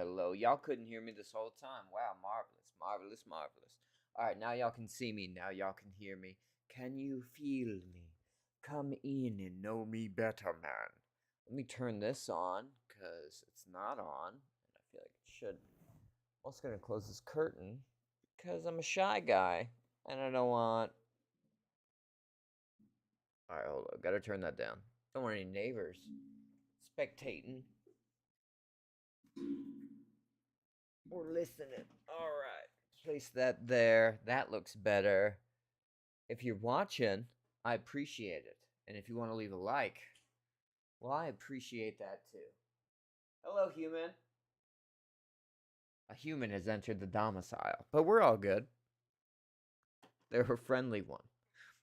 Hello. Y'all couldn't hear me this whole time. Wow, marvelous. All right, now y'all can see me. Now y'all can hear me. Can you feel me? Come in and know me better, man. Let me turn this on because it's not on, and I feel like it should. I'm also gonna close this curtain because I'm a shy guy and I don't want. All right, hold on. Gotta turn that down. Don't want any neighbors spectating or listening. All right. Place that there. That looks better. If you're watching, I appreciate it. And if you want to leave a like, well, I appreciate that too. Hello, human. A human has entered the domicile, but we're all good. They're a friendly one.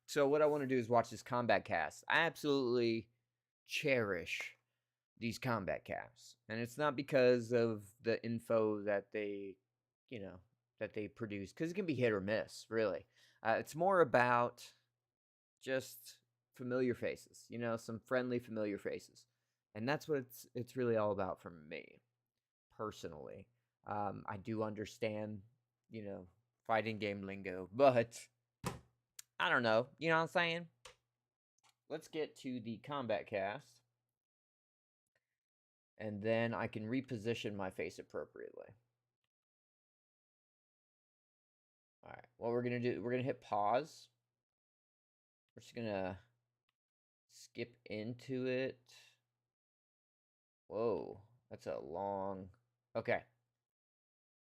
So, what I want to do is watch this combat cast. I absolutely cherish these combat casts. And it's not because of the info that they produce, because it can be hit or miss, really. It's more about just familiar faces, some friendly familiar faces, and that's what it's really all about for me, personally. I do understand, fighting game lingo, but I don't know. You know what I'm saying? Let's get to the combat cast, and then I can reposition my face appropriately. All right, what we're going to do, we're going to hit pause. We're just going to skip into it. Whoa, that's a long... Okay.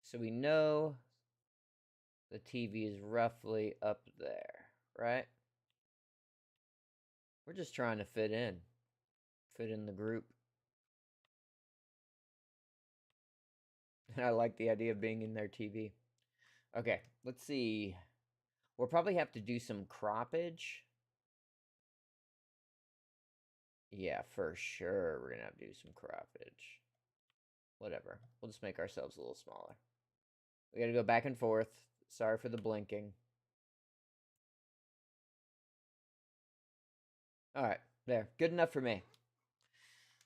So we know the TV is roughly up there, right? We're just trying to fit in the group. And I like the idea of being in their TV. Okay, let's see. We'll probably have to do some croppage. Yeah, for sure we're going to have to do some croppage. Whatever. We'll just make ourselves a little smaller. We got to go back and forth. Sorry for the blinking. All right, there. Good enough for me.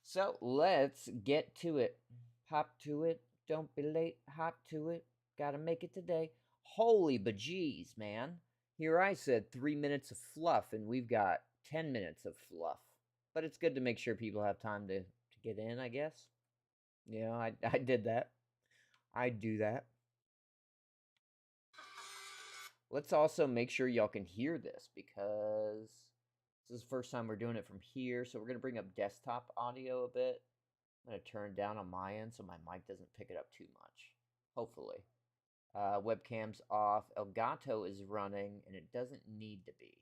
So let's get to it. Hop to it. Don't be late. Hop to it. Gotta make it today. Holy bejeez, man. Here I said 3 minutes of fluff, and we've got 10 minutes of fluff. But it's good to make sure people have time to get in, I guess. I did that. I do that. Let's also make sure y'all can hear this, because this is the first time we're doing it from here. So we're going to bring up desktop audio a bit. I'm going to turn down on my end so my mic doesn't pick it up too much. Hopefully. Webcam's off. Elgato is running, and it doesn't need to be.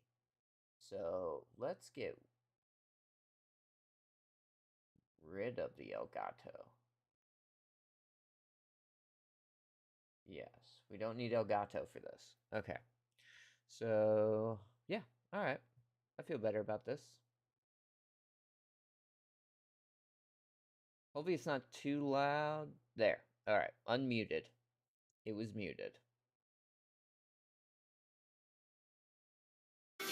So let's get rid of the Elgato. Yes, we don't need Elgato for this. Okay. So, yeah. All right. I feel better about this. Hopefully it's not too loud. There. All right. Unmuted. It was muted. I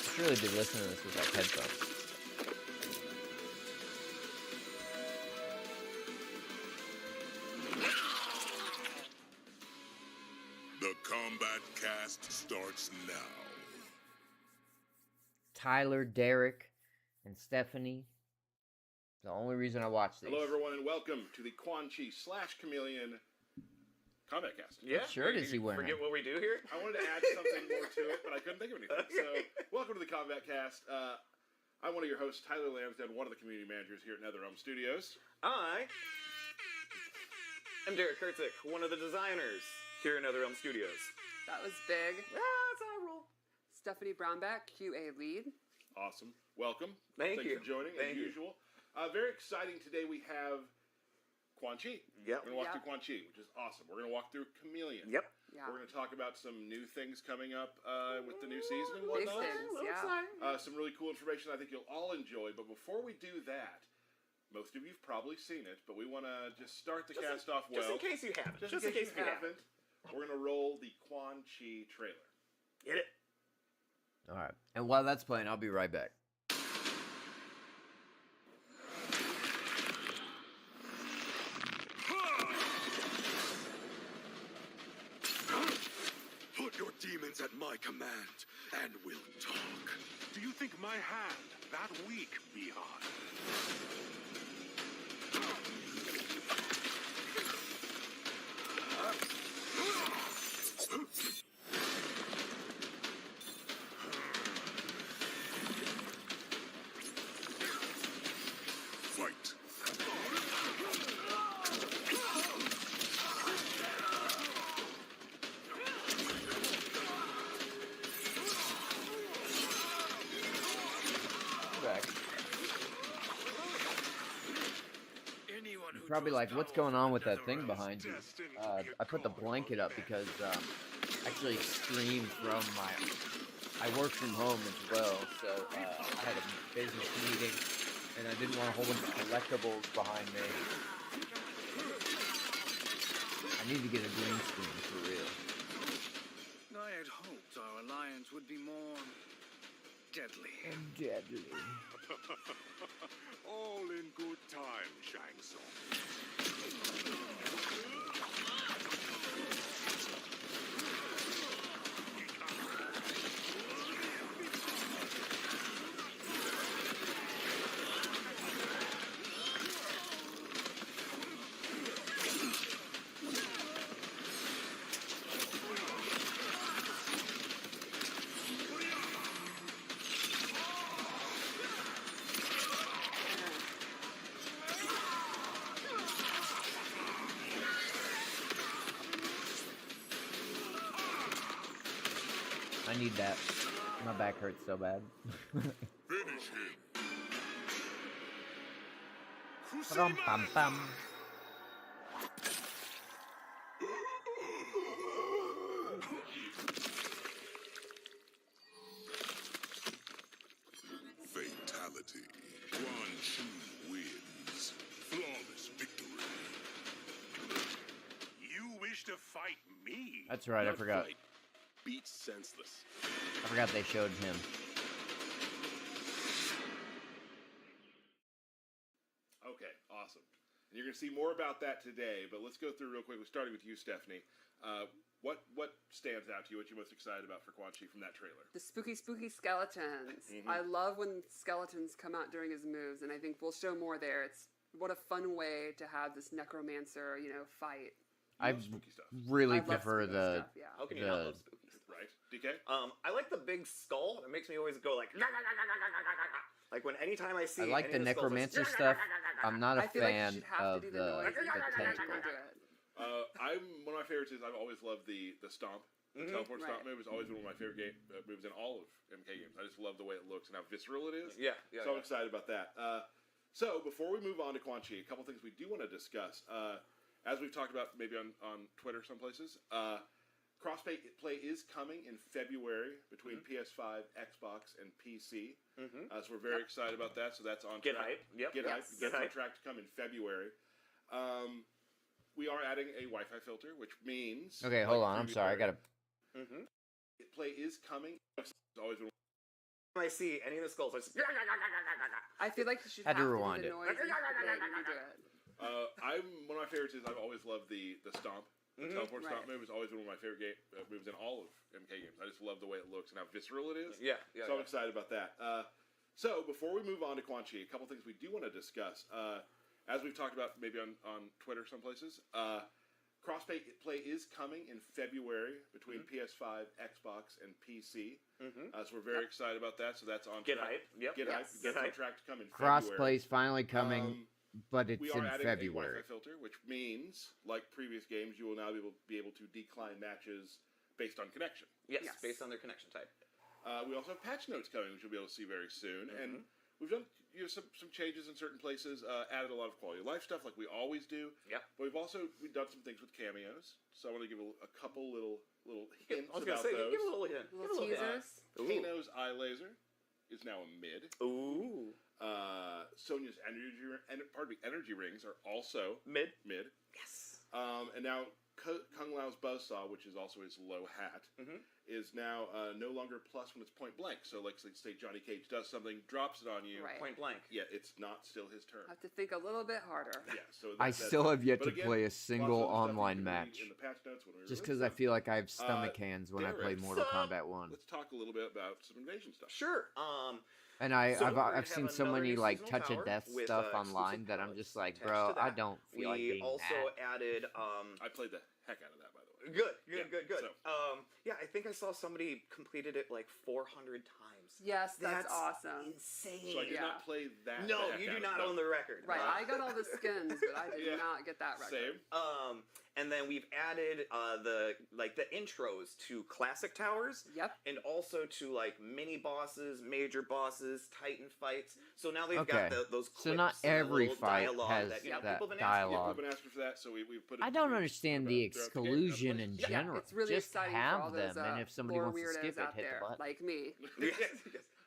should really be listening to this with like headphones. The Kombat Kast starts now. Tyler, Derek, and Stephanie. The only reason I watch these. Hello, everyone, and welcome to the Quan Chameleon Combat Cast. Yeah. What shirt is he wearing? Forget what we do here? I wanted to add something more to it, but I couldn't think of anything. Okay. So, welcome to the Combat Cast. I'm one of your hosts, Tyler Lambsdon, one of the community managers here at NetherRealm Studios. I am Derek Kurtzik, one of the designers here at NetherRealm Studios. That was big. Yeah, that's how I roll. Stephanie Brownback, QA lead. Awesome. Welcome. Thank you Thanks for joining, as usual. Very exciting today. We have Quan Chi. Yep. We're going to walk through Quan Chi, which is awesome. We're going to walk through Chameleon. Yep. Yeah. We're going to talk about some new things coming up with the new season and whatnot. Big things, yeah. Some really cool information I think you'll all enjoy. But before we do that, most of you've probably seen it, but we want to just start the cast off well. Just in case you haven't. Just in case you haven't. We're going to roll the Quan Chi trailer. Get it. All right. And while that's playing, I'll be right back. hands at my command, and we'll talk. Do you think my hand that weak, Behan? Fight. Back. You're probably like, what's going on with that thing behind you? I put the blanket up because I actually stream from I work from home as well, so I had a business meeting, and I didn't want a whole bunch of collectibles behind me. I need to get a green screen for real. I had hoped our alliance would be more deadly. Deadly. All in good time, Shang Tsung. I need that. My back hurts so bad. Finish him. Rum pum pum. Fatality. Quan wins. Flawless victory. You wish to fight me? That's right, I Not forgot. fight. Beat senseless. I forgot they showed him. Okay, awesome. And you're going to see more about that today, but let's go through real quick. We're starting with you, Stephanie. What stands out to you? What you most excited about for Quan Chi from that trailer? The spooky skeletons. Mhm. I love when skeletons come out during his moves, and I think we'll show more there. It's what a fun way to have this necromancer, fight. I Love spooky stuff, really I love prefer spooky the stuff, yeah. How can you not love spooky? right? DK? I like the big skull. It makes me always go like when anytime I see. I like any the of the skulls, necromancer it's stuff. I'm not a I feel like you fan should have of to do the noise when you tentacle. do it. One of my favorites is I've always loved the stomp. The teleport stomp Right. move is always one of my favorite moves in all of MK games. I just love the way it looks and how visceral it is. Yeah. So I'm excited about that. So before we move on to Quan Chi, a couple things we do want to discuss. As we've talked about maybe on Twitter some places, crossplay play is coming in February between PS5, Xbox, and PC. So we're very excited about that. So that's on Get track. hype. Yep. Get hype. Yes. That's Get on hype. track to come in February. We are adding a Wi-Fi filter, which means Okay, hold on. I'm sorry. I gotta. play is coming. It's always been When I see any of the skulls, I just. I feel like you should Had to have rewind to it. do the noise when you do it. one of my favorites is I've always loved the stomp. The teleport stomp Right. move has always been one of my favorite moves in all of MK games. I just love the way it looks and how visceral it is. Yeah. So I'm excited about that. So before we move on to Quan Chi, a couple things we do want to discuss. As we've talked about maybe on Twitter some places, crossplay play is coming in February between PS5, Xbox, and PC. So we're very excited about that. So that's on Get track. hype. Yep. Get hype. Yes. That's Get on hype. track to come in Cross February. play's finally coming, but it's We are in adding February. a Wi-Fi filter, which means, like previous games, you will now be able to decline matches based on connection. Yes, Yes. based on their connection type. We also have patch notes coming, which you'll be able to see very soon. And we've done some changes in certain places, added a lot of quality of life stuff like we always do. Yep. But we've done some things with cameos. So I want to give a couple little hints I was gonna about say, those. give a little hint. Give a Little little hint. teasers. Kano's eye laser is now a mid. Ooh. Sonya's energy rings are also Mid. mid. Yes. And now Kung Lao's buzzsaw, which is also his low hat, is now no longer plus when it's point blank. So, like, say Johnny Cage does something, drops it on you, Right. Point blank. yeah, it's not still his turn. Have to think a little bit harder. Yeah, so I that's still have yet but to again, play a lots of single other stuff you online can read match. in the patch notes when we Just release because I them. feel like I have stomach hands when I play Derek, Mortal sup? Kombat 1. Let's talk a little bit about some invasion stuff. Sure. And So we're gonna I've seen have so another many new like seasonal touch of tower death with, stuff exclusive online that I'm palettes just like, attached bro, to I that. don't feel like We being also that. added. I played the heck out of that, by the way. Good. Yeah, So. so- Yeah, I think I saw somebody completed it like 400 times. Yes, that's awesome. Insane. So I did Yeah. not play that. No, the heck you out do of not it. own the record. Right, I got all the skins, but I did Yeah. not get that record. Same. And then we've added the intros to classic towers. Yep. And also to like mini bosses, major bosses, Titan fights. So now they've Okay. got those clips So not and the every little fight dialogue has that, that people have been Yeah, dialogue. we've been asking for that, so we've put it. I don't we've understand put the it throughout the game, exclusion other in places. general. It's really Just exciting have for all those them, and if somebody lore wants to weirdos skip it, out hit there, the button. like me. Yes.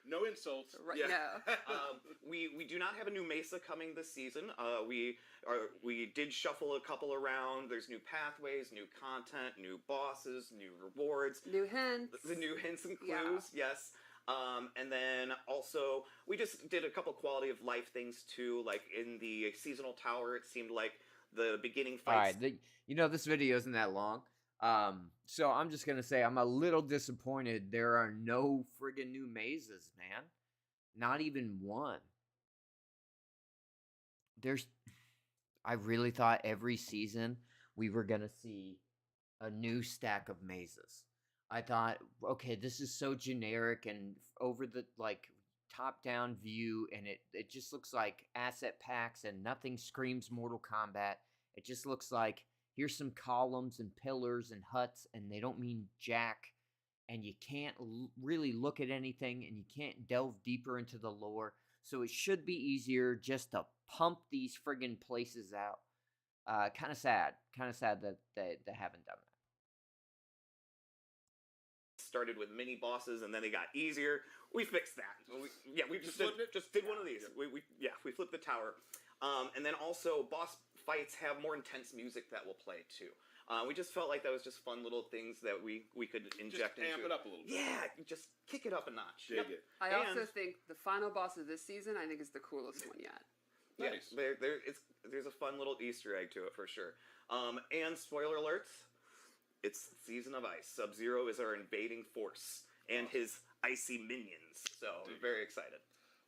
No insults. Right, Yeah. no. We do not have a new Mesa coming this season. We did shuffle a couple around. There's new pathways, new content, new bosses, new rewards. New hints. The new hints and Yeah. clues, yes. And then also we just did a couple quality of life things too. Like in the seasonal tower, it seemed like the beginning All fights. right, this video isn't that long. So I'm just gonna say I'm a little disappointed there are no friggin' new mazes, man. Not even one. I really thought every season we were gonna see a new stack of mazes. I thought, okay, this is so generic and over the like top-down view, and it just looks like asset packs and nothing screams Mortal Kombat. It just looks like here's some columns and pillars and huts, and they don't mean jack, and you can't really look at anything, and you can't delve deeper into the lore. So it should be easier just to pump these friggin' places out. Kind of sad that they haven't done that. Started with mini bosses and then they got easier. We fixed that. We just flipped it? did one of these. We flipped the tower. And then also boss fights have more intense music that will play too. We just felt like that was just fun little things that we could inject Just amp into it up a little bit. Yeah, just kick it up a notch. Dig it. I And- also think the final boss of this season, I think, is the coolest one yet. Yeah, Nice. there's a fun little Easter egg to it for sure. And spoiler alerts, it's Season of Ice. Sub-Zero is our invading force and his icy minions. So I'm very excited.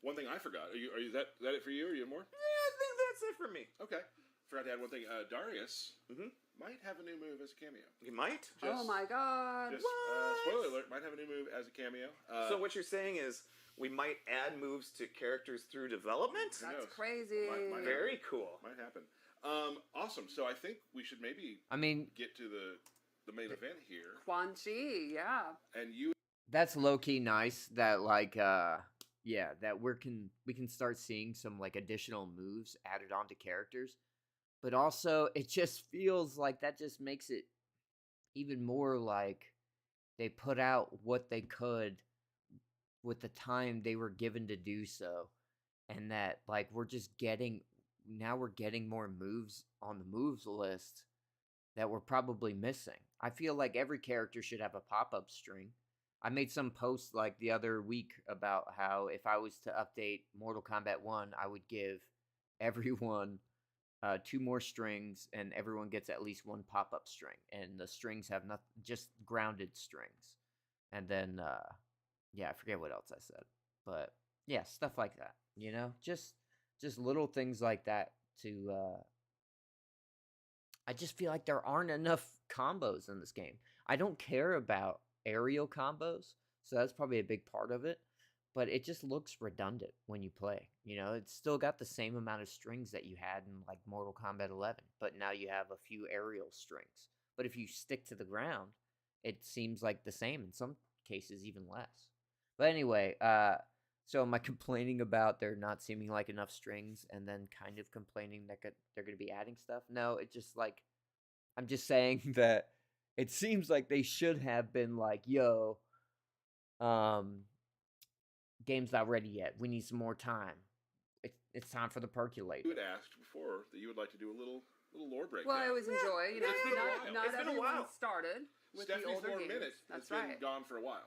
One thing I forgot. Are you that it for you? Are you more? Yeah, I think that's it for me. Okay. Forgot to add one thing. Darius Mhm. might have a new move as a cameo. You might. Oh my god. Just, What? spoiler alert, might have a new move as a cameo. So what you're saying is we might add moves to characters through development? Who That's knows? crazy. Might Very cool. Might happen. Awesome. So I think we should maybe I mean, get to the main event here. Quan Chi, yeah. And you that's low key nice that like that we can start seeing some like additional moves added onto characters, but also it just feels like that just makes it even more like they put out what they could with the time they were given to do so, and that like we're getting more moves on the moves list that we're probably missing. I feel like every character should have a pop-up string. I made some post like the other week about how if I was to update Mortal Kombat 1, I would give everyone 2 more strings, and everyone gets at least 1 pop-up string, and the strings have nothing, just grounded strings. And then I forget what else I said, but yeah, stuff like that, just little things like that to I just feel like there aren't enough combos in this game. I don't care about aerial combos, so that's probably a big part of it, but it just looks redundant when you play. It's still got the same amount of strings that you had in like Mortal Kombat 11, but now you have a few aerial strings. But if you stick to the ground, it seems like the same, in some cases even less. But anyway, so am I complaining about there not seeming like enough strings and then kind of complaining that they're going to be adding stuff? No, it just like, I'm just saying that it seems like they should have been like, yo, game's not ready yet. We need some more time. It's time for the percolate. had asked before that you would like to do a little little lore breakdown. Well, I always enjoy, you know, It's been a while. not It's been a everyone while. started with Stephanie's the older lore games. minute That's has been right. gone for a while.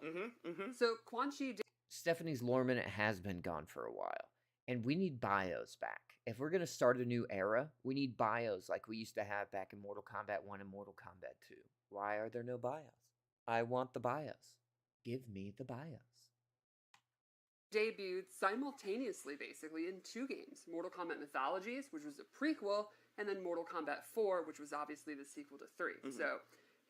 So Quan Chi Stephanie's lore minute has been gone for a while, and we need bios back. If we're gonna start a new era, we need bios like we used to have back in Mortal Kombat 1 and Mortal Kombat 2. Why are there no bios? I want the bios. Give me the bios. debuted simultaneously, basically, in 2 games. Mortal Kombat Mythologies, which was a prequel, and then Mortal Kombat 4, which was obviously the sequel to 3. So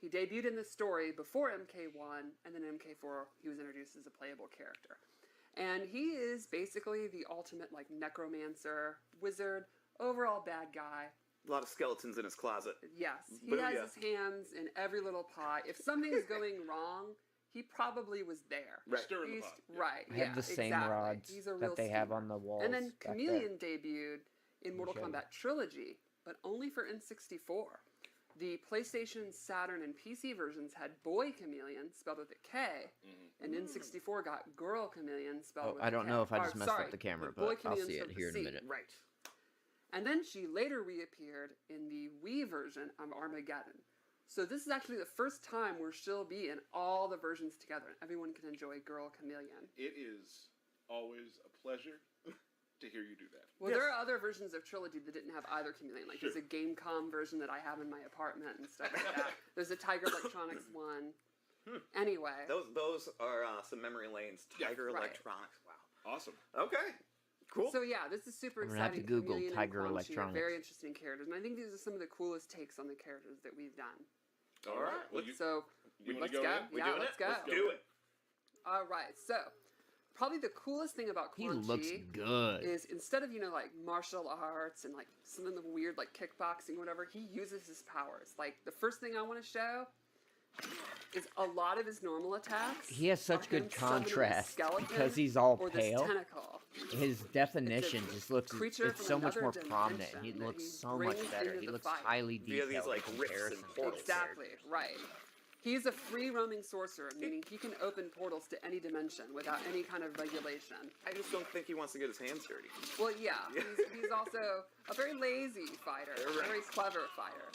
he debuted in the story before MK1, and then MK4 he was introduced as a playable character. And he is basically the ultimate, like, necromancer, wizard, overall bad guy. A lot of skeletons in his closet. Yes, he Booyah. has his hands in every little pie. If something's going wrong, he probably was there. Right. Stir in the He's, pot. Yeah. right, I yeah, have the same exactly. rods He's a real that they have schemer. on the walls. And then back there. Chameleon debuted in Mortal show you. Kombat Trilogy, but only for N64. The PlayStation, Saturn, and PC versions had Boy Chameleon, spelled with a K, and N64 got Girl Chameleon, spelled Oh, with I a don't K. know if I Or, just messed sorry, up the camera, Boy but I'll Chameleon's see it with here in a C. minute. Right. And then she later reappeared in the Wii version of Armageddon. So this is actually the first time where she'll be in all the versions together, and everyone can enjoy Girl Chameleon. It is always a pleasure to hear you do that. Well, Yes. there are other versions of Trilogy that didn't have either chameleon. Like, there's a Gamecom version that I have in my apartment and stuff like that. There's a Tiger Electronics one. Anyway. Those are some memory lanes. Yeah. Tiger Right. Electronics. Wow. Awesome. Okay. Cool. So yeah, this is super I'm gonna have to exciting. Google Chameleon and Tiger Quan Chi are Electronics. very interesting characters, and I think these are some of the coolest takes on the characters that we've done. All right. Well, you, So you wanna let's go go. in? We Yeah, doing let's it? go. Let's do it. All right. So probably the coolest thing about He Quan looks Chi good. is instead of, you know, like martial arts and like some of the weird like kickboxing or whatever, he uses his powers. Like the first thing I want to show is a lot of his normal attacks. He has such are good him summoning a contrast skeleton because he's all or this pale. tentacle. His definition just looks, creature it's from so much another more prominent. dimension He that looks he so much brings better. into He the looks fight. highly Via detailed these, like, in rifts and comparison to portals. his Exactly, right. He's a free roaming sorcerer, meaning he can open portals to any dimension without any kind of regulation. I just don't think he wants to get his hands dirty. Well, yeah, he's also a very lazy fighter, a very clever fighter.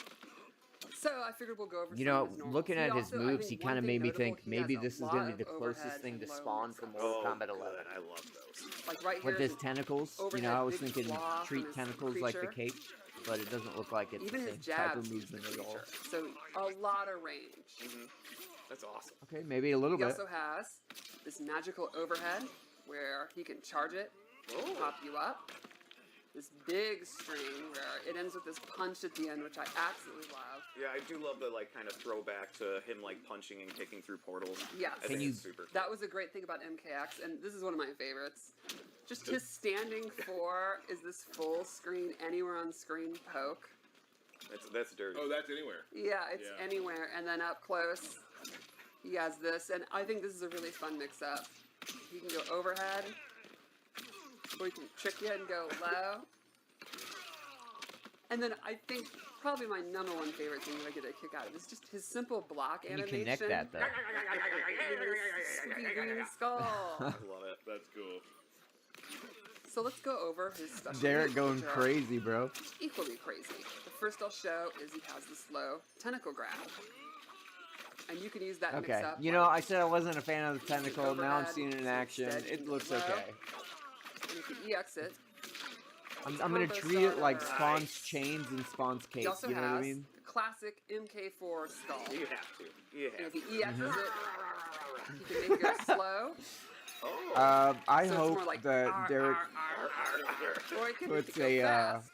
So I figured we'll go over You some know, of his normals. looking He at his also, I moves, think he one kind of thing made me notable, think he maybe has a this is lot going to of be the closest overhead thing and to low Spawn from mix-ups. Mortal Kombat 11. Good. I love those. Like right here, With his his tentacles, you know, overhead I was big thinking claw from treat his tentacles like the creature. cape, but it doesn't look like it's even the his same type jabs of use movement the at all. creature. So a lot of range. That's awesome. Okay, maybe a little He bit. also has this magical overhead where he can charge it, Oh. pop you up. This big string where it ends with this punch at the end, which I absolutely love. Yeah, I do love the like kind of throwback to him like punching and kicking through portals. Yes. I think it's super. That was a great thing about MKX, and this is one of my favorites. Just his standing for is this full screen, anywhere on screen poke. That's dirty. oh, that's anywhere. Yeah, it's Yeah. anywhere, and then up close, he has this, and I think this is a really fun mix-up. He can go overhead, or he can trick you and go low. And then I think probably my number one favorite thing that I get a kick out of is just his simple block Can you animation. connect that, though? Spooky green skull. I love it. That's cool. So let's go over his special Derek moves, going which are crazy, bro. equally crazy. The first I'll show is he has this low tentacle grab. And you can use that Okay. mix up. You know, I said I wasn't a fan of the tentacle. Now I'm overhead, seeing it in action. instead you It can looks go low. okay. And you can EX it. I'm gonna combo treat it like starter. Spawn's chains and Spawn's He case. also You know has what I mean? the classic MK4 skull. You have to. You And have if to. he EXs Mm-hmm. it, he can make it go slow. Oh. I So it's hope more like that "Arr, Derek arr, arr," or it could puts go a fast.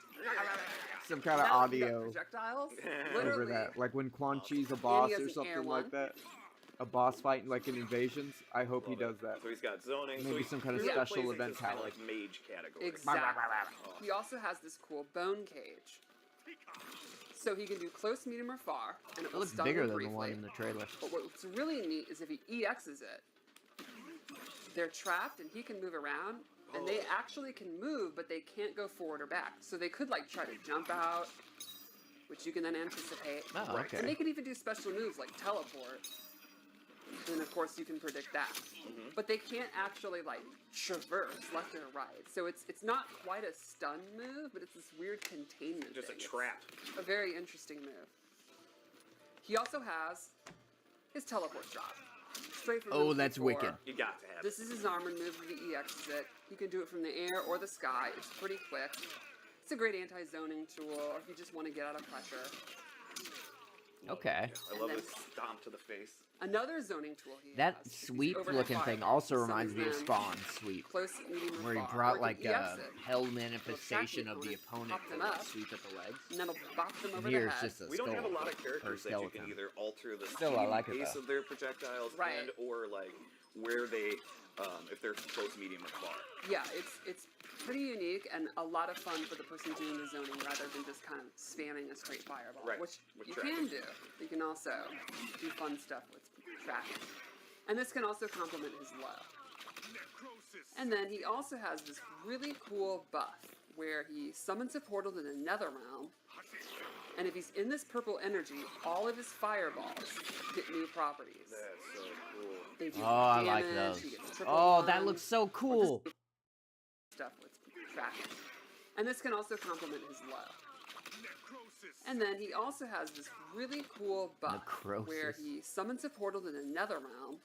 some kind of Now you got audio projectiles. over Literally. that, like when Quan Chi's a boss has or an something air like one. that. A boss fight like in Invasions. I hope he does that. So he's got zoning. Maybe so some kind of he really special plays event into kind of power. like mage category. Exactly. He also has this cool bone cage. So he can do close, medium, or far, and it It will looks stun bigger them than briefly. the one in the trailer. But what's really neat is if he EXs it, they're trapped and he can move around, and they actually can move, but they can't go forward or back. So they could like try to jump out, which you can then anticipate. Oh, okay. And they can even do special moves like teleport. then of course you can predict that. But they can't actually like traverse left or right. So it's not quite a stun move, but it's this weird containment Just a thing. It's trap. a very interesting move. He also has his teleport drop. Straight from Oh, move that's before. wicked. You got to have This is his armored move if he EXs it. He can do it from the air or the sky. It's pretty quick. It's a great anti-zoning tool, or if you just want to get out of pressure. Okay. I love And his stomp to the face. Another zoning tool he That has. is these sweep overhead looking fire. thing also Summons reminds me of them Spawn sweep, Close, medium, or where he far. brought Or like you can a EX it, hell manifestation of the opponent pop to them like up, sweep at the legs. and then it'll bop them over And here the it's head. just a We don't have a skull lot of characters that you skeleton. can either alter the Still, speed I like it, pace though. of their projectiles Right. and or like where they, if they're close, medium, or far. Yeah, it's pretty unique and a lot of fun for the person doing the zoning rather than just kind of spamming a straight fireball, Right, which with you tracking. can do. You can also do fun stuff with tracking. And this can also complement his low. And then he also has this really cool buff where he summons a portal to the nether realm, and if he's in this purple energy, all of his fireballs get new properties. That's so cool. They do Oh, I like damage, those. he gets triple Oh, that ones, looks so or just cool. stuff with tracking. And this can also complement his low. And then he also has this really cool buff where Necrosis. he summons a portal to the nether realm,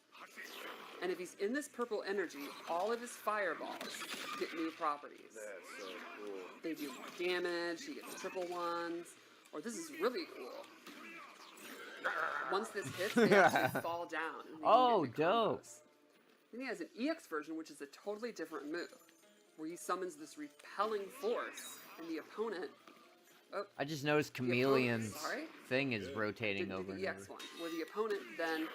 and if he's in this purple energy, all of his fireballs get new properties. That's so cool. They do more damage, he gets triple ones, or this is really cool. Once this hits, they actually fall down. And they Oh, can get into dope. combos. Then he has an EX version, which is a totally different move, where he summons this repelling force, and the opponent. Oh, I just noticed the opponent- Chameleon's sorry? thing is rotating Didn't do over the and EX over. one, where the opponent then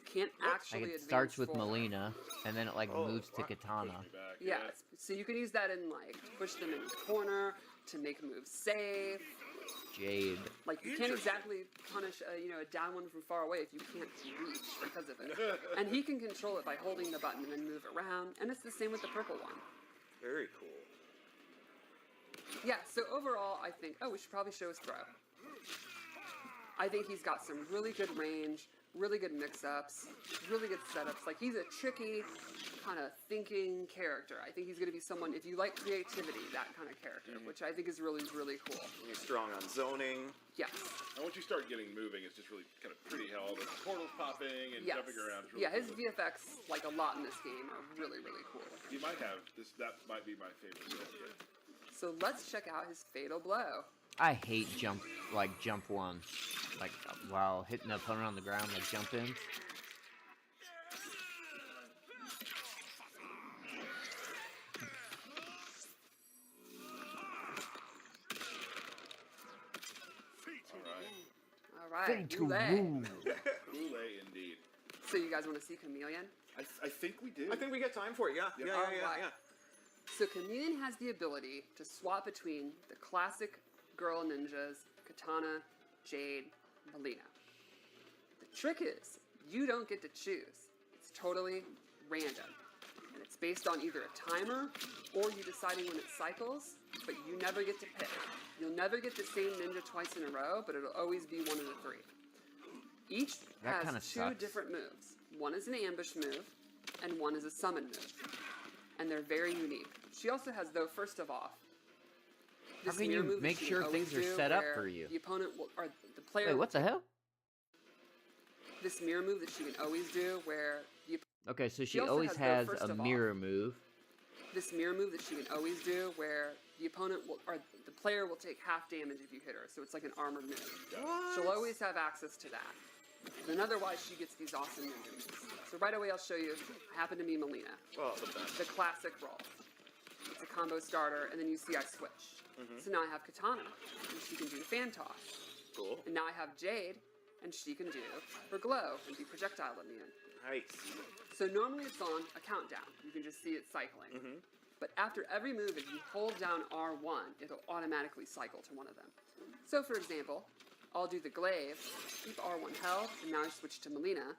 can't actually Like it advance starts with forward. Melina, and then it like Oh, moves to wow. Katana. Back, Yeah, so you can use that in like push them in the corner to make moves safe. Jade. Like you can't exactly punish a down one from far away if you can't reach because of it. And he can control it by holding the button and then move around. And it's the same with the purple one. Very cool. Yeah. So overall, I think we should probably show his throw. I think he's got some really good range, really good mix-ups, really good setups. Like he's a tricky, kind of thinking character. I think he's going to be someone, if you like creativity, that kind of character, which I think is really, really cool. He's strong on zoning. Yes. And once you start getting moving, it's just really kind of pretty how all the portals popping and Yes. jumping around. It's really Yeah, his cool. VFX, like a lot in this game, are really, really cool. You might have this. That might be my favorite skill. So let's check out his Fatal Blow. I hate jump one, like while hitting the opponent on the ground, like jump in. All right, Fatal Roulette. move. Roulette indeed. So you guys want to see Chameleon? I think we do. I think we got time for it. Yeah. Yeah. Alright. So Chameleon has the ability to swap between the classic girl ninjas, Katana, Jade, Melina. The trick is, you don't get to choose. It's totally random. And it's based on either a timer or you deciding when it cycles, but you never get to pick. You'll never get the same ninja twice in a row, but it'll always be one of the three. Each That kinda has two sucks. different moves. One is an ambush move, and one is a summon move. And they're very unique. She also has, though, first of all, How this can mirror you move that make she sure can things always are do set up where for you? The opponent will, or the player. Wait, what the hell? This mirror move that she can always do, where the Okay, so she also always has the has first a of all. mirror move. this mirror move that she can always do, where the opponent will, or the player will take half damage if you hit her. So it's like an armored move. She'll always have access to that. Then otherwise, she gets these awesome ninja moves. So right away, I'll show you. I happen to be Melina. Oh, the best. The classic roll. It's a combo starter, and then you see I switch. So now I have Katana, and she can do the fan toss. Cool. And now I have Jade, and she can do her glow and be projectile immune. Nice. So normally it's on a countdown. You can just see it cycling. But after every move, if you hold down R1, it'll automatically cycle to one of them. So for example, I'll do the glaive, keep R1 held, and now I switch to Melina,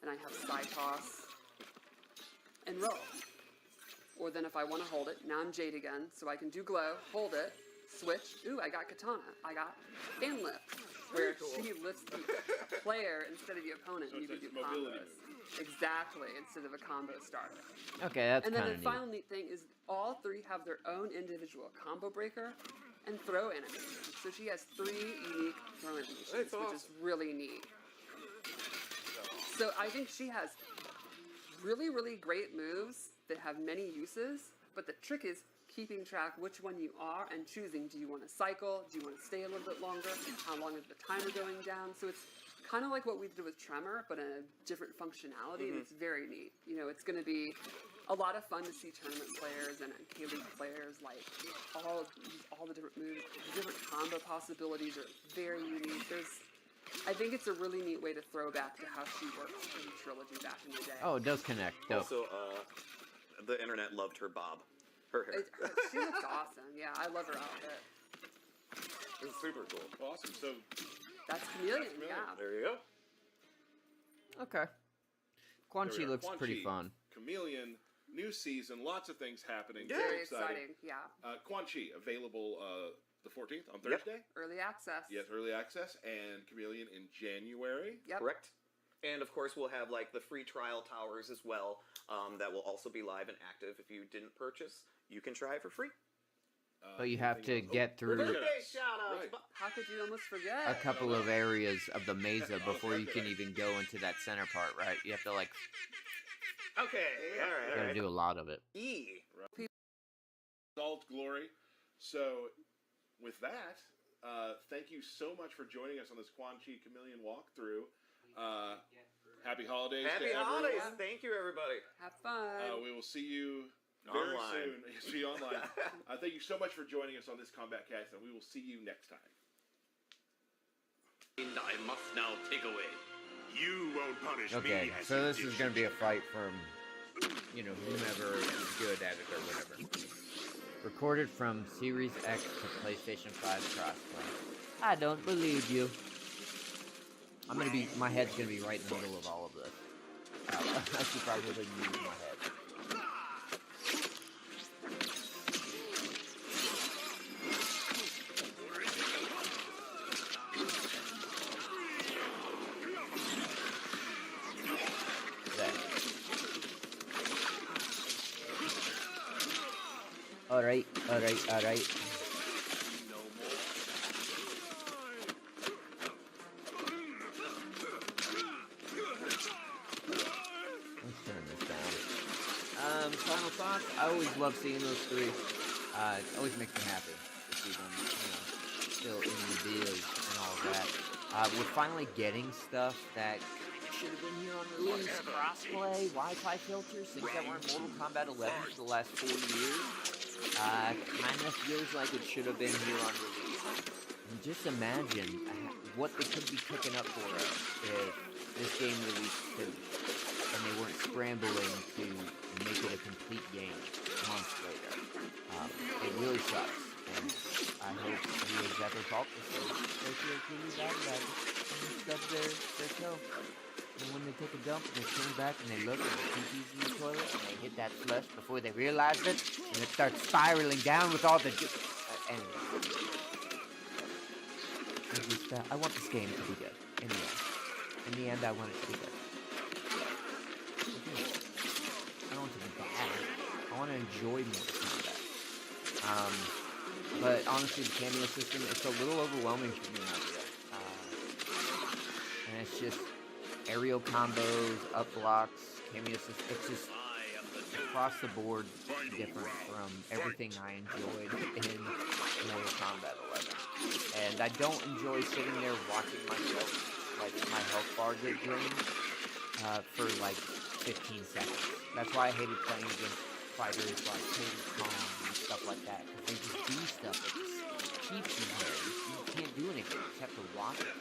and I have side toss and roll. Or then if I want to hold it, now I'm Jade again, so I can do glow, hold it, switch. Ooh, I got Katana. I got fan lift. where Very cool. she lifts the player instead of the opponent, So and you it's can a do mobility combos. Exactly, instead of a combo starter. Okay, that's And then kind the of neat. final neat thing is all three have their own individual combo breaker and throw animations. So she has 3 unique throw animations, That's which is awesome. really neat. So I think she has really, really great moves that have many uses, but the trick is keeping track which one you are and choosing, do you want to cycle, do you want to stay a little bit longer, how long is the timer going down. So it's kind of like what we did with Tremor, but in a different functionality, and it's very neat. You know, it's going to be a lot of fun to see tournament players and K-League players, like, all the different moves, the different combo possibilities are very unique. I think it's a really neat way to throw back to how she worked in Trilogy back in the day. Oh, it does connect. Dope. Also, the internet loved her bob. Her hair. She looks awesome. Yeah, I love her outfit. It's super cool. Awesome. So That's Chameleon, Chameleon. yeah. There you go. Okay. Quan there Chi we are. looks Quan pretty Chi, fun. Chameleon, new season, lots of things happening. Yeah. Very exciting, yeah. Quan Chi available the 14th on Yep. Thursday. Early access. Yes, early access, and Chameleon in January. Yep. Correct. And of course, we'll have like the free trial towers as well. That will also be live and active. If you didn't purchase, you can try it for free. But you have to anything else? get through Birthday Birthday shout out. Right. How could you almost forget? a couple of areas of the mesa before you can even go into that center part, right? You have to like Okay. All right. All gotta right. do a lot of it. E. All glory. So, with that, thank you so much for joining us on this Quan Chi Chameleon walkthrough. Happy holidays. Happy to holidays. everyone. Thank you, everybody. Have fun. We will see you very Online. soon. See you online. Thank you so much for joining us on this Kombat Cast, and we will see you next time. And I must now take away. You won't punish Okay, me. as so you this did is gonna be a Shinobi. fight from, whomever is good at it or whatever. Recorded from Series X to PlayStation 5 crossplay. I don't believe you. My head's gonna be right in the middle of all of this. I should probably use my head. There. Alright. Let's turn this down. Final thoughts? I always love seeing those three. It always makes me happy to see them, still in the biz and all of that. We're finally getting stuff that should have been here on release. Crossplay, Wi-Fi filters, things that were in Mortal Kombat 11 for the last 4 years. Kind of feels like it should have been here on release. And just imagine what they could be cooking up for us if this game released finished and they weren't scrambling to make it a complete game months later. It really sucks. And I hope viewers ever thought this was they feel really bad about it. And they stub their toe. And when they take a dump and they turn back and they look and the pee-pee's in the toilet and they hit that flush before they realize it and it starts spiraling down with all the anyway. I want this game to be good. In the end. In the end, I want it to be good. I don't want it to be bad. I want to enjoy Mortal Kombat. But honestly, the cameo system, it's a little overwhelming for me out there. And it's just aerial combos, up blocks, cameo system. It's just across the board different from everything I enjoyed in Mortal Kombat 11. And I don't enjoy sitting there watching myself, like my health bar get drained for like 15 seconds. That's why I hated playing against fighters like Kong and stuff like that, because they just do stuff that just keeps you there. You can't do anything, you just have to watch it.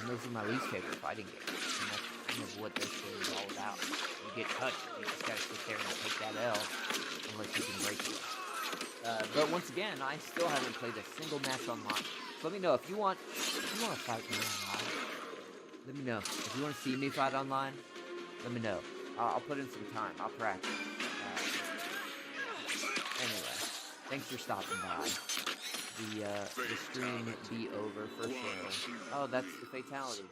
And those are my least favorite fighting games, and that's kind of what this game is all about. You get touched, you just gotta sit there and take that L unless you can break it. But once again, I still haven't played a single match online. So let me know if you want to fight me online. Let me know. If you want to see me fight online, let me know. I'll put in some time. I'll practice. Anyway, thanks for stopping by. the stream be over for sure. Oh, that's the fatality.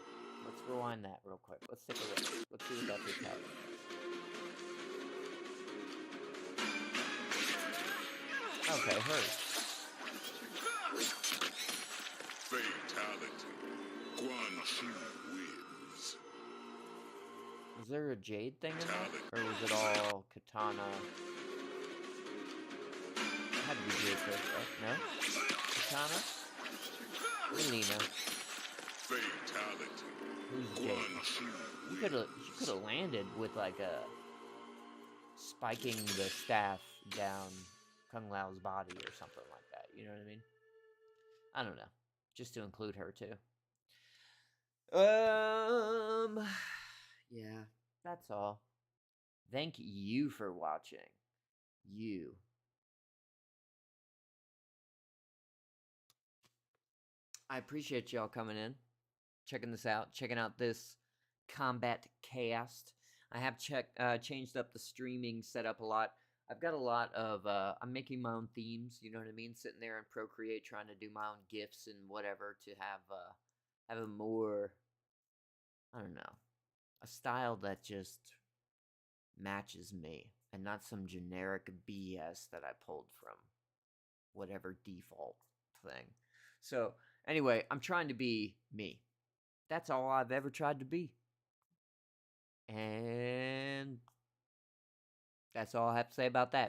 Let's rewind that real quick. Let's take a look. Let's see what that fatality is. Okay, hers. Fatality. Quan wins. Was there a jade thing in that? Or was it all katana? It had to be jade first, right? No? Katana? Melina. Fatality. Who's jade? You could have landed with like a spiking the staff down Kung Lao's body or something like that. You know what I mean? I don't know. Just to include her too. Yeah, that's all. Thank you for watching. You. I appreciate y'all coming in, checking this out, checking out this Kombat Kast. I have changed up the streaming setup a lot. I've got a lot of, I'm making my own themes, you know what I mean? Sitting there in Procreate trying to do my own GIFs and whatever to have a more, I don't know, a style that just matches me and not some generic BS that I pulled from whatever default thing. So, anyway, I'm trying to be me. That's all I've ever tried to be. And that's all I have to say about that.